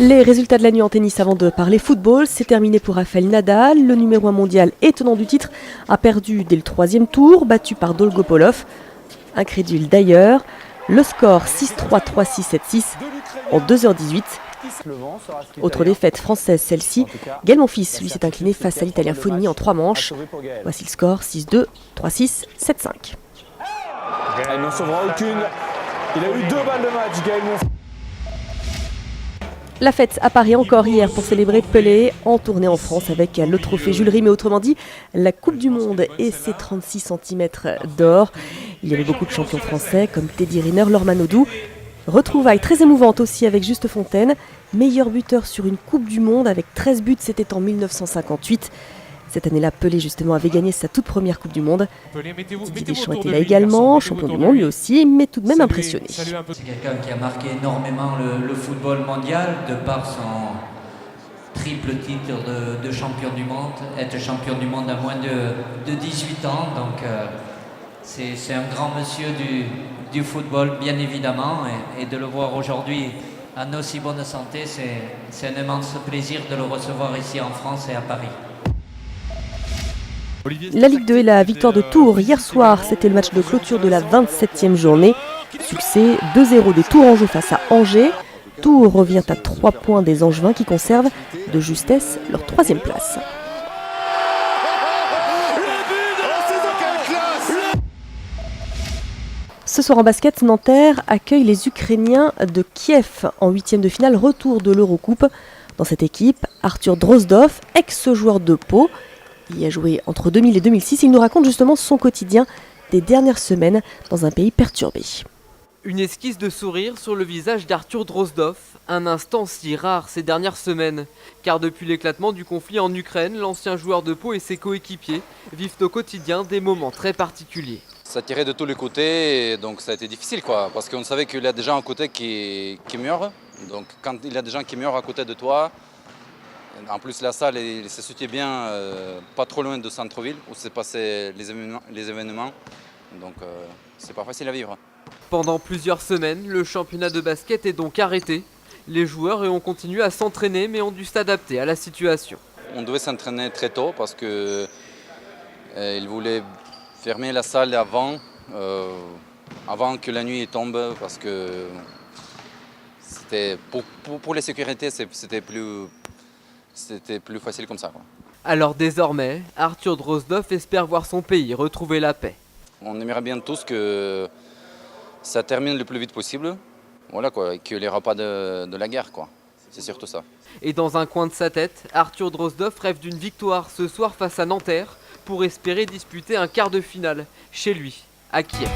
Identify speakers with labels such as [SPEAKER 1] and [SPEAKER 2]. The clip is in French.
[SPEAKER 1] Les résultats de la nuit en tennis avant de parler football, c'est terminé pour Rafael Nadal. Le numéro 1 mondial et tenant du titre a perdu dès le 3e tour, battu par Dolgopolov. Incrédule d'ailleurs, le score 6-3, 3-6, 7-6 en 2h18. Autre défaite française, celle-ci. Gaël Monfils, lui, s'est incliné face à l'Italien Fognini en 3 manches. Voici le score 6-2, 3-6, 7-5.
[SPEAKER 2] Il n'en sauvera aucune. Il a eu 2 balles de match, Gaël Monfils.
[SPEAKER 1] La fête à Paris encore hier pour célébrer Pelé en tournée en France avec le trophée Jules Rimet, autrement dit la Coupe du Monde et ses 36 cm d'or. Il y avait beaucoup de champions français comme Teddy Riner, Laure Manodou. Retrouvailles très émouvantes aussi avec Juste Fontaine, meilleur buteur sur une Coupe du Monde avec 13 buts, c'était en 1958. Cette année-là, Pelé justement avait gagné sa toute première Coupe du Monde. Didier Deschamps était là également, champion du monde lui aussi, mais tout de même impressionné.
[SPEAKER 3] C'est quelqu'un qui a marqué énormément le football mondial de par son triple titre de champion du monde, être champion du monde à moins de 18 ans. Donc c'est un grand monsieur du football, bien évidemment, et de le voir aujourd'hui en aussi bonne santé, c'est un immense plaisir de le recevoir ici en France et à Paris.
[SPEAKER 1] La Ligue 2 et la victoire de Tours hier soir, c'était le match de clôture de la 27e journée. Succès 2-0 des Tourangeaux face à Angers. Tours revient à 3 points des Angevins qui conservent de justesse leur 3e place. Ce soir en basket, Nanterre accueille les Ukrainiens de Kiev en 8e de finale, retour de l'Eurocoupe. Dans cette équipe, Arthur Drozdov, ex-joueur de Pau. Il y a joué entre 2000 et 2006. Il nous raconte justement son quotidien des dernières semaines dans un pays perturbé.
[SPEAKER 4] Une esquisse de sourire sur le visage d'Arthur Drozdov, un instant si rare ces dernières semaines. Car depuis l'éclatement du conflit en Ukraine, l'ancien joueur de Pau et ses coéquipiers vivent au quotidien des moments très particuliers.
[SPEAKER 5] Ça tirait de tous les côtés, donc ça a été difficile, parce qu'on savait qu'il y a des gens à côté qui meurent. Donc quand il y a des gens qui meurent à côté de toi, en plus la salle se situe bien, pas trop loin de centre-ville où s'est passé les événements, donc c'est pas facile à vivre.
[SPEAKER 4] Pendant plusieurs semaines, le championnat de basket est donc arrêté. Les joueurs ont continué à s'entraîner mais ont dû s'adapter à la situation.
[SPEAKER 5] On devait s'entraîner très tôt parce qu'ils voulaient fermer la salle avant que la nuit tombe, parce que pour la sécurité c'était plus facile comme ça.
[SPEAKER 4] Alors désormais, Arthur Drozdov espère voir son pays retrouver la paix.
[SPEAKER 5] On aimerait bien tous que ça termine le plus vite possible, qu'il n'y aura pas de la guerre, c'est surtout ça.
[SPEAKER 4] Et dans un coin de sa tête, Arthur Drozdov rêve d'une victoire ce soir face à Nanterre pour espérer disputer un quart de finale chez lui, à Kiev.